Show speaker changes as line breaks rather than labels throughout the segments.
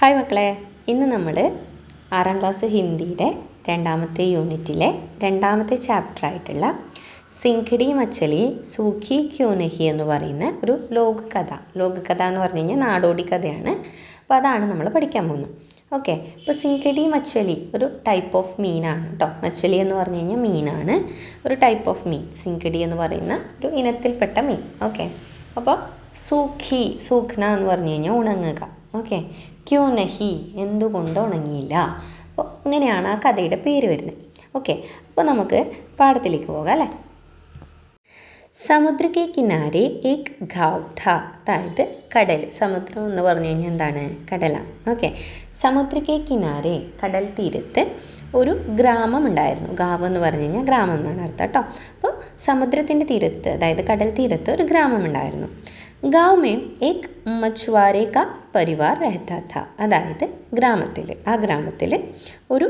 Hi മക്കളെ, ഇന്ന് നമ്മൾ 6ാം ക്ലാസ് ഹിന്ദിയുടെ 2ാമത്തെ യൂണിറ്റിലെ 2ാമത്തെ ചാപ്റ്ററായിട്ടുള്ള സിംഘടി മച്ചലി സൂഖി ക്യോ നഹി എന്ന് പറയുന്ന ഒരു ലോകകഥ എന്ന് പറഞ്ഞു കഴിഞ്ഞാൽ നാടോടി കഥയാണ്. അപ്പോൾ അതാണ് നമ്മൾ പഠിക്കാൻ പോകുന്നത്. ഓക്കെ, ഇപ്പോൾ സിംഘടി മച്ചലി ഒരു ടൈപ്പ് ഓഫ് മീനാണ് കേട്ടോ. മച്ചലി എന്ന് പറഞ്ഞു കഴിഞ്ഞാൽ മീനാണ്, ഒരു ടൈപ്പ് ഓഫ് മീൻ. സിംഘടി എന്ന് പറയുന്ന ഒരു ഇനത്തിൽപ്പെട്ട മീൻ. ഓക്കെ, അപ്പോൾ സൂഖ്ന എന്ന് പറഞ്ഞു കഴിഞ്ഞാൽ ഉണങ്ങുക. ഓക്കെ, ക്യോ നഹി എന്തുകൊണ്ട് ഉണങ്ങിയില്ല. അപ്പോൾ അങ്ങനെയാണ് ആ കഥയുടെ പേര് വരുന്നത്. ഓക്കെ, അപ്പോൾ നമുക്ക് പാഠത്തിലേക്ക് പോകാം അല്ലേ. സമുദ്ര കെ കിനാരെ ഏക് ഗാവ് ഥ, അതായത് കടൽ. സമുദ്രം എന്ന് പറഞ്ഞു കഴിഞ്ഞാൽ എന്താണ്? കടലാണ്. ഓക്കെ, സമുദ്ര കെ കിനാരെ, കടൽ തീരത്ത് ഒരു ഗ്രാമം ഉണ്ടായിരുന്നു. ഗാവ് എന്ന് പറഞ്ഞു കഴിഞ്ഞാൽ ഗ്രാമം എന്നാണ് അർത്ഥം കേട്ടോ. അപ്പോൾ സമുദ്രത്തിൻ്റെ തീരത്ത്, അതായത് കടൽ തീരത്ത് ഒരു ഗ്രാമം ഉണ്ടായിരുന്നു. ഗാവ് മേം ഏക് മച്വാരെ കാ പരിവാർ രഹത്താ ഥ, അതായത് ആ ഗ്രാമത്തിൽ ഒരു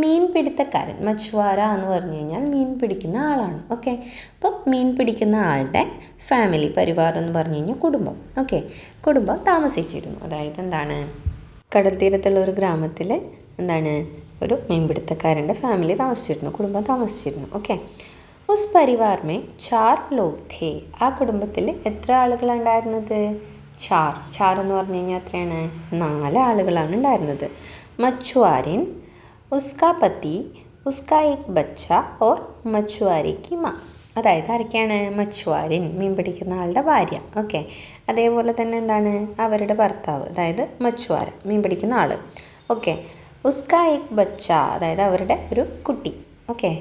മീൻ പിടുത്തക്കാരൻ. മച്വാര എന്ന് പറഞ്ഞു കഴിഞ്ഞാൽ മീൻ പിടിക്കുന്ന ആളാണ്. ഓക്കെ, അപ്പോൾ മീൻ പിടിക്കുന്ന ആളുടെ ഫാമിലി, പരിവാർ എന്ന് പറഞ്ഞു കഴിഞ്ഞാൽ കുടുംബം. ഓക്കെ, കുടുംബം താമസിച്ചിരുന്നു. അതായത് എന്താണ്, കടൽ തീരത്തുള്ള ഒരു ഗ്രാമത്തിൽ എന്താണ്, ഒരു മീൻപിടുത്തക്കാരൻ്റെ ഫാമിലി താമസിച്ചിരുന്നു, കുടുംബം താമസിച്ചിരുന്നു. ഓക്കെ, ഉസ് പരിവാർ മേ 4 ലോഗ് ഥേ, ആ കുടുംബത്തിൽ എത്ര ആളുകളാണ് ഉണ്ടായിരുന്നത്? 4 എന്ന് പറഞ്ഞു കഴിഞ്ഞാൽ എത്രയാണ്? 4 ആളുകളാണ് ഉണ്ടായിരുന്നത്. മച്വാരിൻ, ഉസ്കാ പതി, ഉസ്കാ ഏക് ബച്ച ഓർ മച്വാരി കി മാ, അതായത് ആരൊക്കെയാണ്? മച്വാരിൻ, മീൻ പിടിക്കുന്ന ആളുടെ ഭാര്യ. ഓക്കെ, അതേപോലെ തന്നെ എന്താണ്, അവരുടെ ഭർത്താവ്, അതായത് മച്വാര, മീൻ പിടിക്കുന്ന ആൾ. ഓക്കെ, ഉസ്കാ ഏക് ബച്ച, അതായത് അവരുടെ ഒരു കുട്ടി. ഓക്കെ,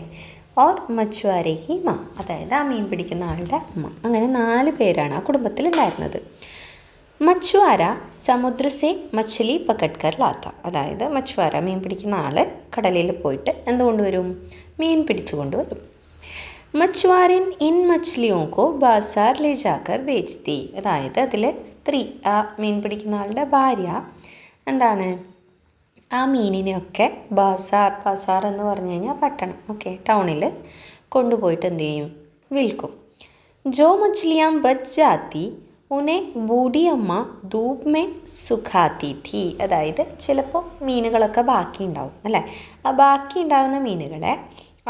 ഓർ മച്വാരെ കി മാ, അതായത് ആ മീൻ പിടിക്കുന്ന ആളുടെ അമ്മ. അങ്ങനെ 4 പേരാണ് ആ കുടുംബത്തിലുണ്ടായിരുന്നത്. മച്വാര സമുദ്ര സെ മച്ഛലി പക്കട്കർ ലാത്ത, അതായത് മച്വാര, മീൻ പിടിക്കുന്ന ആൾ കടലിൽ പോയിട്ട് എന്തുകൊണ്ട് വരും? മീൻ പിടിച്ചു കൊണ്ടുവരും. മച്വാരിൻ ഇൻ മച്ഛലിയോ കോ ബാസാർ ലേ ജാക്കർ ബേച്ച്തി, അതായത് അതിൽ സ്ത്രീ, ആ മീൻ പിടിക്കുന്ന ആളുടെ ഭാര്യ എന്താണ്, ആ മീനിനെയൊക്കെ ബാസാർ എന്ന് പറഞ്ഞു കഴിഞ്ഞാൽ പട്ടണം, ഓക്കെ, ടൗണിൽ കൊണ്ടുപോയിട്ട് എന്ത് ചെയ്യും? വിൽക്കും. ജോ മച്ഛലിയാം ബച്ച് ജാത്തി ഉനെ ബൂഢി അമ്മ ധൂപ് മേ സുഖാത്തി ഥി, അതായത് ചിലപ്പോൾ മീനുകളൊക്കെ ബാക്കി ഉണ്ടാവും അല്ലേ. ആ ബാക്കി ഉണ്ടാവുന്ന മീനുകളെ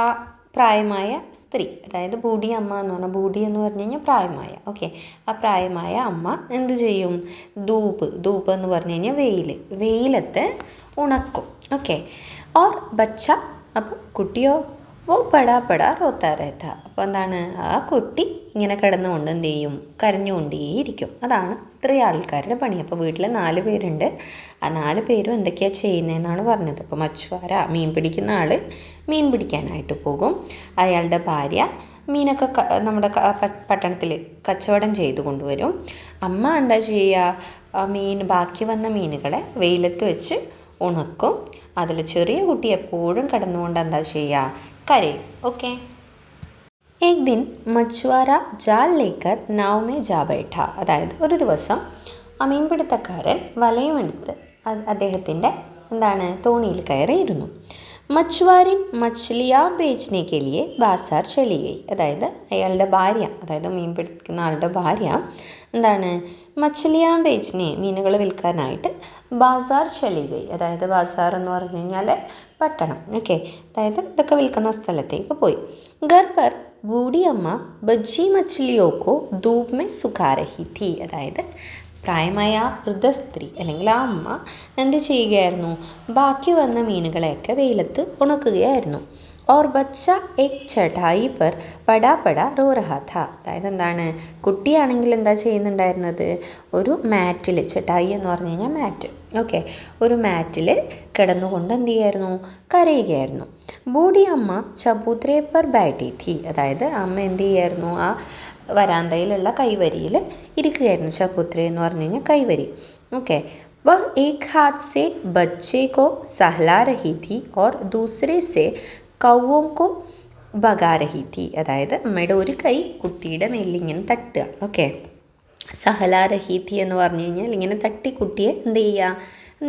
ആ പ്രായമായ സ്ത്രീ, അതായത് ബൂഢി അമ്മ എന്ന് പറഞ്ഞാൽ, ബൂഢി എന്ന് പറഞ്ഞു കഴിഞ്ഞാൽ പ്രായമായ. ഓക്കെ, ആ പ്രായമായ അമ്മ എന്ത് ചെയ്യും? ധൂപ് എന്ന് പറഞ്ഞു കഴിഞ്ഞാൽ വെയിലത്ത് ഉണക്കും. ഓക്കെ, ഓർ ബച്ച, അപ്പോൾ കുട്ടിയോ ഓ പടാ റോത്താ രഹത്താ, അപ്പോൾ എന്താണ്, ആ കുട്ടി ഇങ്ങനെ കിടന്നുകൊണ്ട് എന്ത് ചെയ്യും? കരഞ്ഞുകൊണ്ടേയിരിക്കും. അതാണ് ഇത്രയും ആൾക്കാരുടെ പണി. അപ്പോൾ വീട്ടിൽ 4 പേരുണ്ട്. ആ 4 പേരും എന്തൊക്കെയാണ് ചെയ്യുന്നതെന്നാണ് പറഞ്ഞത്. അപ്പോൾ മച്വാര, മീൻ പിടിക്കുന്ന ആൾ മീൻ പിടിക്കാനായിട്ട് പോകും. അയാളുടെ ഭാര്യ മീനൊക്കെ നമ്മുടെ പട്ടണത്തിൽ കച്ചവടം ചെയ്ത് കൊണ്ടുവരും. അമ്മ എന്താ ചെയ്യുക? ബാക്കി വന്ന മീനുകളെ വെയിലത്ത് വെച്ച് ഉണക്കും. അതിൽ ചെറിയ കുട്ടി എപ്പോഴും കിടന്നുകൊണ്ട് എന്താ ചെയ്യുക? കരയും. ഓക്കെ, एक दिन മച്വാര ജാൽ ലേക്കർ നാവ് മേ ജാ ബൈഠ, അതായത് ഒരു ദിവസം ആ മീൻപിടുത്തക്കാരൻ വലയമെടുത്ത് അദ്ദേഹത്തിൻ്റെ എന്താണ്, തോണിയിൽ കയറിയിരുന്നു. മച്വാരിൻ മച്ഛലിയാ ബേച്ച്നെ കെ ലിയെ ബാസാർ ചലി ഗയി, അതായത് അയാളുടെ ഭാര്യ, അതായത് മീൻ പിടിക്കുന്ന ആളുടെ ഭാര്യ എന്താണ്, മച്ഛലിയാ ബേച്ച്നെ, മീനുകൾ വിൽക്കാനായിട്ട് ബാസാർ ചലി ഗയി, അതായത് ബാസാർ എന്ന് പറഞ്ഞു കഴിഞ്ഞാൽ പട്ടണം. ഓക്കെ, അതായത് ഇതൊക്കെ വിൽക്കുന്ന സ്ഥലത്തേക്ക് പോയി. ഘർ പർ ബൂഢി അമ്മ ബജ്ജി മച്ഛലിയോക്കോ ധൂപ് മേ സുഖാ രഹി ഥി, അതായത് പ്രായമായ വൃദ്ധസ്ത്രീ അല്ലെങ്കിൽ ആ അമ്മ എന്ത് ചെയ്യുകയായിരുന്നു? ബാക്കി വന്ന മീനുകളെയൊക്കെ വെയിലത്ത് ഉണക്കുകയായിരുന്നു. ഓർ ബച്ച എക് ചടായി പർ പടാ റോ രഹാ ഥ, അതായത് എന്താണ്, കുട്ടിയാണെങ്കിൽ എന്താ ചെയ്യുന്നുണ്ടായിരുന്നത്? ഒരു മാറ്റിൽ, ചടായി എന്ന് പറഞ്ഞു കഴിഞ്ഞാൽ മാറ്റ്. ഓക്കെ, ഒരു മാറ്റിൽ കിടന്നുകൊണ്ട് എന്ത് ചെയ്യായിരുന്നു? കരയുകയായിരുന്നു. ബൂഢി അമ്മ ചബൂത്രേ പർ ബാറ്റി ഥി, അതായത് അമ്മ എന്ത് ചെയ്യായിരുന്നു? ആ വരാന്തയിലുള്ള കൈവരിയിൽ ഇരിക്കുകയായിരുന്നു. ചബൂത്രേ എന്ന് പറഞ്ഞു കഴിഞ്ഞാൽ കൈവരി. ഓക്കെ, വഹ് ഏക് ഹാത്ത് സെ ബच्चे को सहला रही थी और दूसरे से कौओं को भगा रही थी, അതായത് അമ്മയുടെ ഒരു കൈ കുട്ടിയുടെ മേലിങ്ങനെ തട്ടുക. ഓക്കെ, സഹല രഹീത്തി എന്ന് പറഞ്ഞു കഴിഞ്ഞാൽ ഇങ്ങനെ തട്ടി കുട്ടിയെ എന്ത് ചെയ്യുക?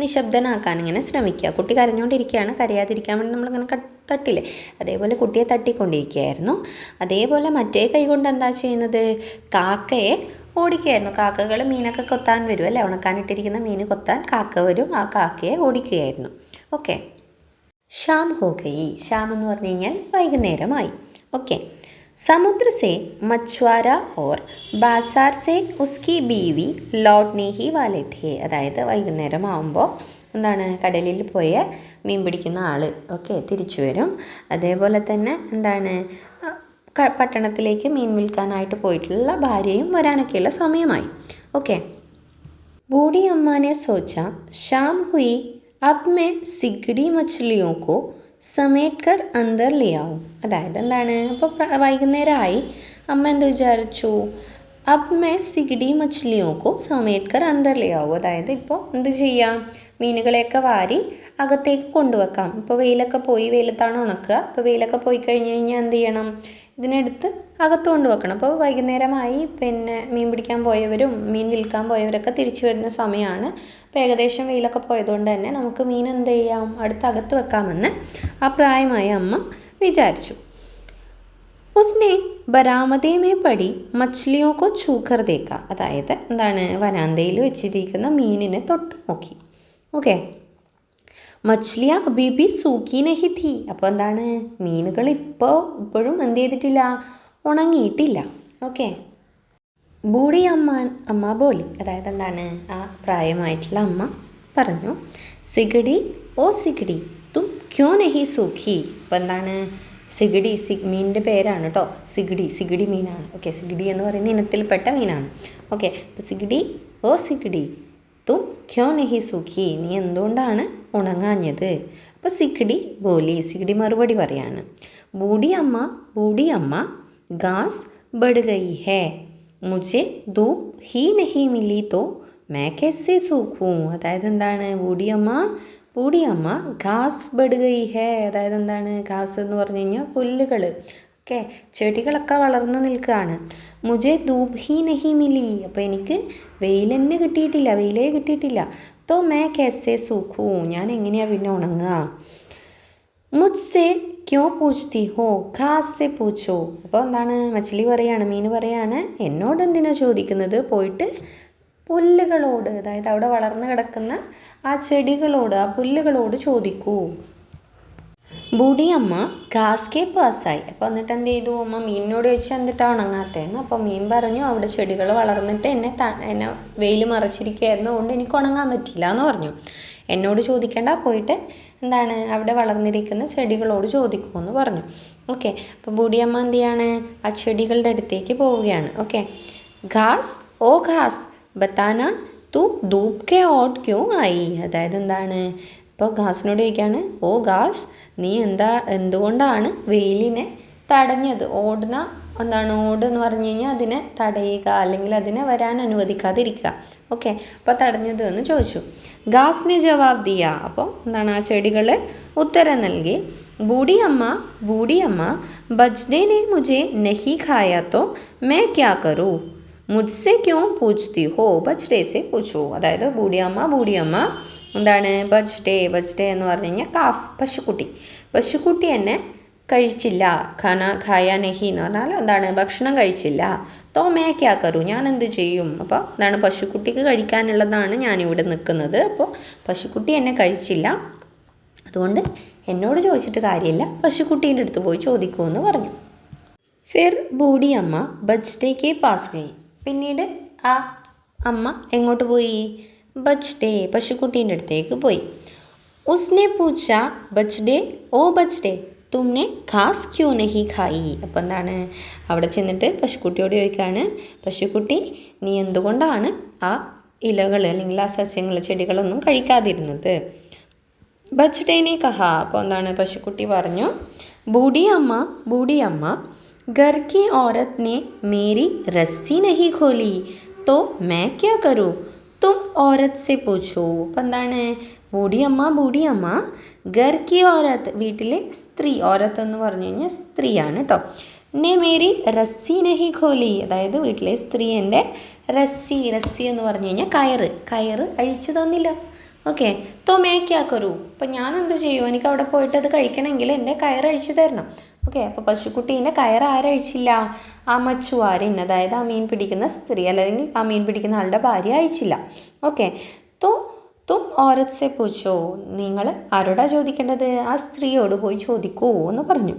നിശബ്ദനാക്കാൻ ഇങ്ങനെ ശ്രമിക്കുക. കുട്ടി കരഞ്ഞുകൊണ്ടിരിക്കുകയാണ്, കരയാതിരിക്കാൻ വേണ്ടി നമ്മളിങ്ങനെ തട്ടില്ലേ, അതേപോലെ കുട്ടിയെ തട്ടിക്കൊണ്ടിരിക്കുകയായിരുന്നു. അതേപോലെ മറ്റേ കൈ കൊണ്ട് എന്താ ചെയ്യുന്നത്? കാക്കയെ ഓടിക്കുകയായിരുന്നു. കാക്കകൾ മീനൊക്കെ കൊത്താൻ വരും അല്ലേ, ഉണക്കാനിട്ടിരിക്കുന്ന മീൻ കൊത്താൻ കാക്ക വരും, ആ കാക്കയെ ഓടിക്കുകയായിരുന്നു. ഓക്കെ. ഷാം ഹോ ഗയി, ഷാം എന്ന് പറഞ്ഞു കഴിഞ്ഞാൽ വൈകുന്നേരമായി. ഓക്കെ. സമുദ്ര സെ മച്വാര ഓർ ബാസാർ സെ ഉസ്കി ബീവി ലോട്ട്നെ ഹി വാലെ ഥേ, അതായത് വൈകുന്നേരം ആകുമ്പോൾ എന്താണ്, കടലിൽ പോയ മീൻ പിടിക്കുന്ന ആൾ ഓക്കെ തിരിച്ചു വരും. അതേപോലെ തന്നെ എന്താണ്, പട്ടണത്തിലേക്ക് മീൻ വിൽക്കാനായിട്ട് പോയിട്ടുള്ള ഭാര്യയും വരാനൊക്കെയുള്ള സമയമായി. ഓക്കെ. बूढ़ी अम्मा ने सोचा शाम हुई, अब मैं सिगड़ी मछलियों को സಮೇറ്റ് കർ അന്തർ ലേ ആവും. അതായത് എന്താണ്, ഇപ്പോൾ വൈകുന്നേരമായി, അമ്മ എന്ത് വിചാരിച്ചു, അബ് മേ സിഗടി മച്ലിയോക്കോ സമേറ്റ് കർ അന്തർ ലേ ആവും. അതായത് ഇപ്പോൾ എന്ത് ചെയ്യാം, മീനുകളെയൊക്കെ വാരി അകത്തേക്ക് കൊണ്ടുവെക്കാം. ഇപ്പോൾ വെയിലൊക്കെ പോയി, വെയിലത്താണ് ഉണക്കുക, ഇപ്പോൾ വെയിലൊക്കെ പോയി കഴിഞ്ഞ് കഴിഞ്ഞാൽ എന്ത് ചെയ്യണം, ഇതിനെടുത്ത് അകത്ത് കൊണ്ടുവെക്കണം. അപ്പോൾ വൈകുന്നേരമായി, പിന്നെ മീൻ പിടിക്കാൻ പോയവരും മീൻ വിൽക്കാൻ പോയവരൊക്കെ തിരിച്ചു വരുന്ന സമയമാണ്. അപ്പോൾ ഏകദേശം വെയിലൊക്കെ പോയതുകൊണ്ട് തന്നെ നമുക്ക് മീൻ എന്ത് ചെയ്യാം, അകത്ത് വെക്കാമെന്ന് ആ പ്രായമായ അമ്മ വിചാരിച്ചു. ഉസ്നെ ബരാമദേ മേ പടി മച്ലിയോ കോ ചൂക്കർ ദേക്ക, അതായത് എന്താണ്, വരാന്തയിൽ വെച്ചിരിക്കുന്ന മീനിനെ തൊട്ട് നോക്കി. ഓക്കെ. മച്ലിയ അബീബി സൂക്കി നഹി ഥി, അപ്പോൾ എന്താണ്, മീനുകൾ ഇപ്പോഴും എന്ത് ചെയ്തിട്ടില്ല, ഉണങ്ങിയിട്ടില്ല. ഓക്കെ. ബൂഢി അമ്മ ബോലി, അതായത് എന്താണ്, ആ പ്രായമായിട്ടുള്ള അമ്മ പറഞ്ഞു, സിഗടി ഓ സിഗടി തും ക്യോ നഹി സൂഖി. അപ്പോൾ എന്താണ്, സിഗടി മീനിൻ്റെ പേരാണ് കേട്ടോ, സിഗടി മീനാണ്. ഓക്കെ. സിഗടി എന്ന് പറയുന്ന ഇനത്തിൽപ്പെട്ട മീനാണ്. ഓക്കെ. അപ്പോൾ സിഗടി ഓ സിഗടി തും ക്യോ നഹി സൂഖി, നീ എന്തുകൊണ്ടാണ് ഉണങ്ങാഞ്ഞത്. അപ്പോൾ സിഗടി മറുപടി പറയാണ്, ബൂഢി അമ്മ घास बढ़ गई है, मुझे धूप ही नहीं मिली तो मैं कैसे सूखूं. അതായത് എന്താണ്, ബൂഢി അമ്മ ഘാസ് ബഡ് ഗയി ഹേ, അതായത് എന്താണ്, ഘാസ് എന്ന് പറഞ്ഞു കഴിഞ്ഞാൽ പുല്ലുകൾ. ഓക്കെ. ചെടികളൊക്കെ വളർന്നു നിൽക്കുകയാണ്. മുझे धूप ही नहीं मिली, അപ്പോൾ എനിക്ക് വെയിലേ കിട്ടിയിട്ടില്ല. तो मैं कैसे सूखूं, ഞാൻ എങ്ങനെയാണ് പിന്നെ ഉണങ്ങുക. മുझसे ക്യോ പൂച്ച്തി ഹോ ഘാസ് സെ പൂച്ചോ. അപ്പോൾ എന്താണ്, മീൻ പറയാണ്, എന്നോട് എന്തിനാ ചോദിക്കുന്നത്, പോയിട്ട് പുല്ലുകളോട്, അതായത് അവിടെ വളർന്നു കിടക്കുന്ന ആ ചെടികളോട്, ആ പുല്ലുകളോട് ചോദിക്കൂ. ബൂഢി അമ്മ ഘാസ് കെ പാസ്സായി. അപ്പോൾ എന്നിട്ട് എന്ത് ചെയ്തു, അമ്മ മീനിനോട് ചോദിച്ചാൽ എന്നിട്ടാണ് ഉണങ്ങാത്തതെന്ന്. അപ്പോൾ മീൻ പറഞ്ഞു, അവിടെ ചെടികൾ വളർന്നിട്ട് എന്നെ വെയിൽ മറച്ചിരിക്കുകയായിരുന്നു, അതുകൊണ്ട് എനിക്ക് ഉണങ്ങാൻ പറ്റില്ല എന്ന് പറഞ്ഞു. എന്നോട് ചോദിക്കേണ്ട, പോയിട്ട് എന്താണ്, അവിടെ വളർന്നിരിക്കുന്ന ചെടികളോട് ചോദിക്കുമെന്ന് പറഞ്ഞു. ഓക്കെ. അപ്പോൾ ബൂഢിയമ്മ എന്ത് ചെയ്യാണ്, ആ ചെടികളുടെ അടുത്തേക്ക് പോവുകയാണ്. ഓക്കെ. ഘാസ് ഓ ഘാസ് ബത്താന തു ധൂപ് കെ ഓട്ട് ക്യോ ആയി, അതായത് എന്താണ്, ഇപ്പോൾ ഘാസിനോട് ചോദിക്കുകയാണ്, ഓ ഘാസ് നീ എന്തുകൊണ്ടാണ് വെയിലിനെ തടഞ്ഞത്. ഓട് എന്ന് പറഞ്ഞു കഴിഞ്ഞാൽ അതിനെ തടയുക, അല്ലെങ്കിൽ അതിനെ വരാൻ അനുവദിക്കാതിരിക്കുക. ഓക്കെ. അപ്പോൾ തടഞ്ഞത് എന്ന് ചോദിച്ചു. ഘാസിനെ ജവാബ് ദിയ, അപ്പോൾ എന്താണ്, ആ ചെടികൾ ഉത്തരം നൽകി. ബൂഢി അമ്മ ബജ്ഡേ നെ മുझे नहीं खाया तो मैं क्या करूँ, മുझसे ക്യോ പൂച്ച്തി ഹോ ബജ്ഡേ സെ പൂച്ചോ. അതായത് ബൂഢി അമ്മ എന്താണ്, ബജ്ഡേ എന്ന് പറഞ്ഞു കഴിഞ്ഞാൽ കാഫ്, പശുക്കുട്ടി എന്നെ കഴിച്ചില്ല. ഖായ നെഹി എന്ന് പറഞ്ഞാൽ എന്താണ്, ഭക്ഷണം കഴിച്ചില്ല. തോ മേ ക്യാ കറൂ, ഞാൻ എന്ത് ചെയ്യും. അപ്പോൾ എന്താണ്, പശുക്കുട്ടിക്ക് കഴിക്കാനുള്ളതാണ് ഞാനിവിടെ നിൽക്കുന്നത്. അപ്പോൾ പശുക്കുട്ടി എന്നെ കഴിച്ചില്ല, അതുകൊണ്ട് എന്നോട് ചോദിച്ചിട്ട് കാര്യമില്ല, പശുക്കുട്ടീൻ്റെ അടുത്ത് പോയി ചോദിക്കുമെന്ന് പറഞ്ഞു. ഫിർ ബൂഢി അമ്മ ബജ്ഡേ കെ പാസ് ഗയി, പിന്നീട് ആ അമ്മ എങ്ങോട്ട് പോയി, പശുക്കുട്ടീൻ്റെ അടുത്തേക്ക് പോയി. ഉസ്നെ പൂച്ച ബജ്ഡേ തുമ്നെ ഘാസ് ക്യോ നഹി ഖായി. അപ്പോൾ എന്താണ്, അവിടെ ചെന്നിട്ട് പശുക്കുട്ടിയോട് ചോദിക്കുകയാണ്, പശുക്കുട്ടി നീ എന്തുകൊണ്ടാണ് ആ ഇലകൾ അല്ലെങ്കിൽ ആ സസ്യങ്ങൾ, ചെടികളൊന്നും കഴിക്കാതിരുന്നത്. ബജ്ഡേനെ കഹ, അപ്പോൾ എന്താണ്, പശുക്കുട്ടി പറഞ്ഞു, ബൂഢി അമ്മ घर की औरत ने मेरी रस्सी नहीं खोली तो मैं क्या करूँ, तुम औरत से पूछो. അപ്പം എന്താണ്, ബൂഢി അമ്മ घर की औरत, വീട്ടിലെ സ്ത്രീ, औरत എന്ന് പറഞ്ഞു കഴിഞ്ഞാൽ സ്ത്രീയാണ് കേട്ടോ. നെ മേരി റസ്സി നഹി ഖോലി, അതായത് വീട്ടിലെ സ്ത്രീ എൻ്റെ റസ്സി എന്ന് പറഞ്ഞു കഴിഞ്ഞാൽ കയറ് അഴിച്ചു തന്നില്ല. ഓക്കെ. തോ മേ ക്യാ കറൂ, അപ്പം ഞാൻ എന്ത് ചെയ്യും, എനിക്ക് അവിടെ പോയിട്ട് അത് കഴിക്കണമെങ്കിൽ എൻ്റെ കയറ് അഴിച്ചു തരണം. ഓക്കെ, അപ്പോൾ പശുക്കുട്ടീൻ്റെ കയറ് ആരഴിച്ചില്ല? ആ മച്ചുവാരൻ, അതായത് ആ മീൻ പിടിക്കുന്ന സ്ത്രീ അല്ലെങ്കിൽ ആ മീൻ പിടിക്കുന്ന ആളുടെ ഭാര്യ അഴിച്ചില്ല. ഓക്കെ, തോ തും ഓരത് സെ പൂച്ചോ, നിങ്ങൾ ആരോടാ ചോദിക്കേണ്ടത്? ആ സ്ത്രീയോട് പോയി ചോദിക്കൂ എന്ന് പറഞ്ഞു.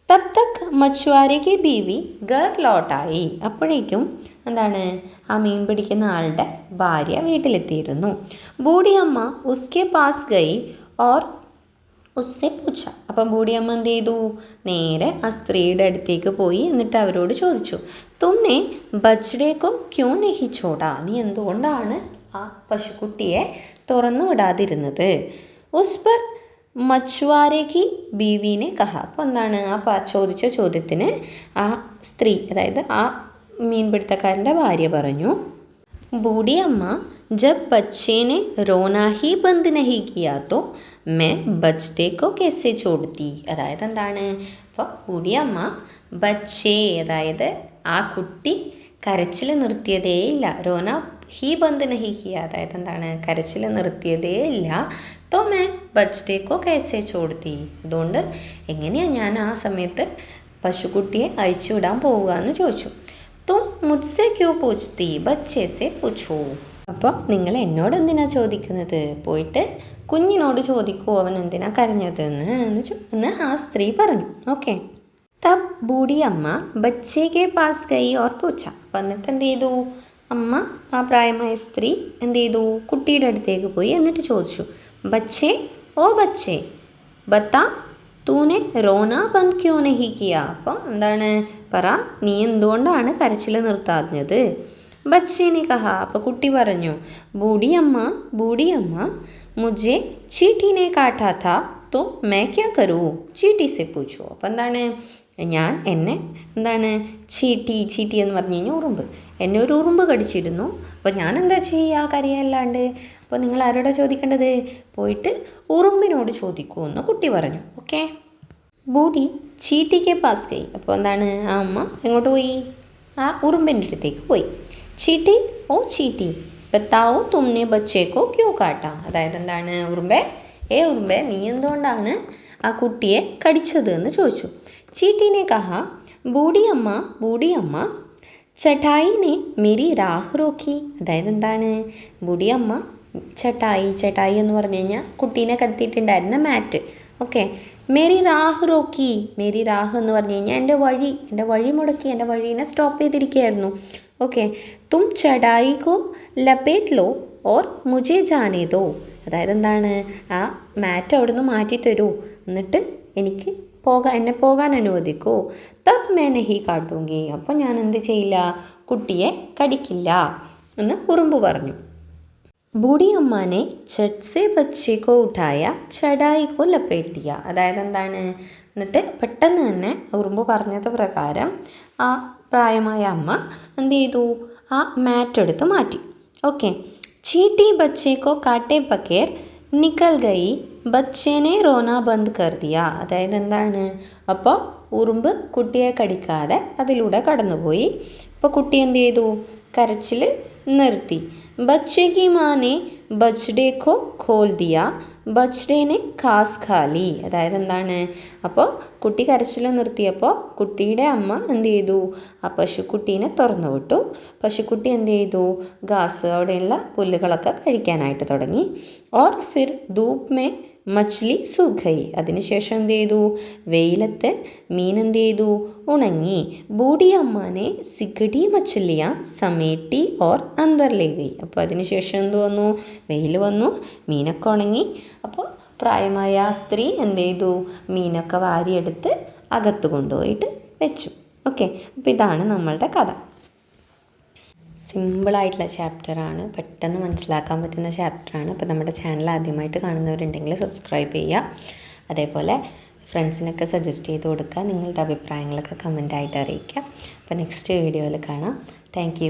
തബ് തക് മച്ചുവാരയ്ക്ക് ബീവി ഗർ ലോട്ടായി, അപ്പോഴേക്കും എന്താണ്, ആ മീൻ പിടിക്കുന്ന ആളുടെ ഭാര്യ വീട്ടിലെത്തിയിരുന്നു. ബൂഡിയമ്മ ഉസ്കെ പാസ് ഗൈ ഓർ ഉസ്സെ പൂച്ച, അപ്പം ബൂഡിയമ്മ എന്ത് ചെയ്തു? നേരെ ആ സ്ത്രീയുടെ അടുത്തേക്ക് പോയി എന്നിട്ട് അവരോട് ചോദിച്ചു, തുമ്മെ ബച്ഡേക്കോ ക്യോ നെഹി ചോടാ, നീ എന്തുകൊണ്ടാണ് ആ പശുക്കുട്ടിയെ തുറന്നു വിടാതിരുന്നത്? ഉസ് പർ മച്ചുവാരേക്ക് ബീവിനെ കഹ, അപ്പോൾ എന്താണ്, ആ ചോദിച്ച ചോദ്യത്തിന് ആ സ്ത്രീ, അതായത് ആ മീൻപിടുത്തക്കാരൻ്റെ ഭാര്യ പറഞ്ഞു, बूढ़ी अम्मा जब बच्चे ने रोना ही बंद नहीं किया तो मैं बच्चे को कैसे छोड़ती, അതായത് എന്താണ്, അപ്പോൾ ബൂഢി അമ്മ ബച്ചേ, അതായത് ആ കുട്ടി കരച്ചിൽ നിർത്തിയതേ ഇല്ല. റോന ഹി ബന്ദ് നഹി കിയ, അതായത് എന്താണ്, കരച്ചിൽ നിർത്തിയതേ ഇല്ല. തോ മേ ബച്ച്ഡേക്കോ കേസേ ചോടുത്തി, അതുകൊണ്ട് എങ്ങനെയാണ് ഞാൻ ആ സമയത്ത് പശുക്കുട്ടിയെ അഴിച്ചു വിടാൻ പോവുക എന്ന് ചോദിച്ചു. തും മുജ്സെ ക്യോ പൂച്ച്തി ബച്ചേ സെ പൂച്ചോ, അപ്പോൾ നിങ്ങൾ എന്നോട് എന്തിനാ ചോദിക്കുന്നത്? പോയിട്ട് കുഞ്ഞിനോട് ചോദിക്കൂ അവൻ എന്തിനാ കരഞ്ഞത് എന്ന് ആ സ്ത്രീ പറഞ്ഞു. ഓക്കെ, തബ് ബൂഢി അമ്മ ബച്ചേക്കെ പാസ് ഗൈ ഓർ പൂച്ച, അപ്പം എന്നിട്ട് എന്ത് ചെയ്തു? അമ്മ, ആ പ്രായമായ സ്ത്രീ എന്ത് ചെയ്തു? കുട്ടിയുടെ അടുത്തേക്ക് പോയി എന്നിട്ട് ചോദിച്ചു, ബച്ചേ ഓ ബച്ചേ ബത്താ തൂനെ റോന ബന്ദ് ക്യോ നഹി കിയ, അപ്പോൾ എന്താണ്, പറ, നീ എന്തുകൊണ്ടാണ് കരച്ചിൽ നിർത്താഞ്ഞത്? ബച്ചേനെ കഹ, അപ്പോൾ കുട്ടി പറഞ്ഞു, ബൂഢി അമ്മ മുझे ചീട്ടീനെ കാട്ടാ താ തോ മേ ക്യാ കരൂ ചീട്ടി സെ പൂച്ചോ, അപ്പോൾ എന്താണ്, എന്താണ് ചീട്ടി എന്ന് പറഞ്ഞു കഴിഞ്ഞാൽ ഉറുമ്പ്, എന്നെ ഒരു ഉറുമ്പ് കടിച്ചിരുന്നു, അപ്പോൾ ഞാൻ എന്താ ചെയ്യുക, കരയല്ലാണ്ട്. അപ്പോൾ നിങ്ങൾ ആരോടാ ചോദിക്കേണ്ടത്? പോയിട്ട് ഉറുമ്പിനോട് ചോദിക്കൂ എന്ന് കുട്ടി പറഞ്ഞു. ഓക്കെ, ബൂഢി ചീട്ടിക്ക് പാസ് ഗൈ, അപ്പോൾ എന്താണ്, ആ അമ്മ എങ്ങോട്ട് പോയി? ആ ഉറുമ്പിൻ്റെ അടുത്തേക്ക് പോയി. ചീട്ടി ഓ ചീട്ടി ബത്താവോ തുമ്നെ ബച്ചേക്കോ ക്യോ കാട്ടാ, അതായത് എന്താണ്, ഉറുമ്പേ നീ എന്തുകൊണ്ടാണ് ആ കുട്ടിയെ കടിച്ചത് എന്ന് ചോദിച്ചു. ചീട്ടീനെ കഹ ബൂഢി അമ്മ ചട്ടായിനെ മേരി രാഹ് റോക്കി, അതായത് എന്താണ്, ബൂഢി അമ്മ ചട്ടായി എന്ന് പറഞ്ഞു കഴിഞ്ഞാൽ കുട്ടീനെ കടത്തിയിട്ടുണ്ടായിരുന്ന മാറ്റ്. ഓക്കെ, മേരി രാഹ് എന്ന് പറഞ്ഞു കഴിഞ്ഞാൽ എൻ്റെ വഴി മുടക്കി, എൻ്റെ വഴീനെ സ്റ്റോപ്പ് ചെയ്തിരിക്കുകയായിരുന്നു. ഓക്കെ, തും ചടായി കോ ലപേട്ട് ലോ ഓർ മുझे ജാനേ ദോ, അതായത് എന്താണ്, ആ മാറ്റ് അവിടെ നിന്ന് മാറ്റിത്തരൂ, എന്നിട്ട് എന്നെ പോകാൻ അനുവദിക്കൂ. തബ് മേ നഹി കാട്ടൂങ്കി, അപ്പോൾ ഞാൻ എന്ത് ചെയ്യില്ല, കുട്ടിയെ കടിക്കില്ല എന്ന് ഉറുമ്പ് പറഞ്ഞു. ബൂഢി അമ്മാനെ ചട്ട് സെ ബച്ചേ കോ ഉഠായ ചടായി കോ ലപേട്ട് ദിയ, അതായത് എന്താണ്, എന്നിട്ട് പെട്ടെന്ന് തന്നെ ഉറുമ്പ് പറഞ്ഞത് പ്രകാരം ആ പ്രായമായ അമ്മ എന്ത് ചെയ്തു? ആ മാറ്റ് എടുത്ത് മാറ്റി. ഓക്കെ, ചീട്ടി ബച്ചേ കോ കാട്ടേ പക്കേർ നിക്കൽ ഗയി ബച്ചേനെ റോന ബന്ദ് കർ ദിയ, അതായത് എന്താണ്, അപ്പോൾ ഉറുമ്പ് കുട്ടിയെ കടിക്കാതെ അതിലൂടെ കടന്നുപോയി. അപ്പോൾ കുട്ടി എന്ത് ചെയ്തു? കരച്ചിൽ നിർത്തി. ബच्चे की माँ ने बछड़े को खोल दिया ബച്ച്ഡേനെ ഖാസ് ഖാലി, അതായത് എന്താണ്, അപ്പോൾ കുട്ടി കരച്ചിൽ നിർത്തിയപ്പോൾ കുട്ടിയുടെ അമ്മ എന്ത് ചെയ്തു? ആ പശുക്കുട്ടീനെ തുറന്നു വിട്ടു. പശുക്കുട്ടി എന്ത് ചെയ്തു? ഘാസ്, അവിടെയുള്ള പുല്ലുകളൊക്കെ കഴിക്കാനായിട്ട് തുടങ്ങി. Or fir Dhoop may Machhli സുഖൈ, അതിനുശേഷം എന്ത് ചെയ്തു? വെയിലത്ത് മീൻ എന്ത് ചെയ്തു? ഉണങ്ങി. ബൂഢി അമ്മാനെ സിഗടി മച്ഛലിയ സമേട്ടി ഓർ അന്തർലേ ഗൈ, അപ്പോൾ അതിനുശേഷം എന്ത് വന്നു? വെയിൽ വന്നു, മീനൊക്കെ ഉണങ്ങി. അപ്പോൾ പ്രായമായ ആ സ്ത്രീ എന്ത് ചെയ്തു? മീനൊക്കെ വാരിയെടുത്ത് അകത്ത് കൊണ്ടുപോയിട്ട് വെച്ചു. ഓക്കെ, അപ്പോൾ ഇതാണ് നമ്മളുടെ കഥ. സിമ്പിളായിട്ടുള്ള ചാപ്റ്ററാണ്, പെട്ടെന്ന് മനസ്സിലാക്കാൻ പറ്റുന്ന ചാപ്റ്ററാണ്. അപ്പോൾ നമ്മുടെ ചാനൽ ആദ്യമായിട്ട് കാണുന്നവരുണ്ടെങ്കിൽ സബ്സ്ക്രൈബ് ചെയ്യുക. അതേപോലെ ഫ്രണ്ട്സിനൊക്കെ സജസ്റ്റ് ചെയ്ത് കൊടുക്കുക. നിങ്ങളുടെ അഭിപ്രായങ്ങളൊക്കെ കമൻറ്റായിട്ട് അറിയിക്കുക. അപ്പോൾ നെക്സ്റ്റ് വീഡിയോയിൽ കാണാം. താങ്ക്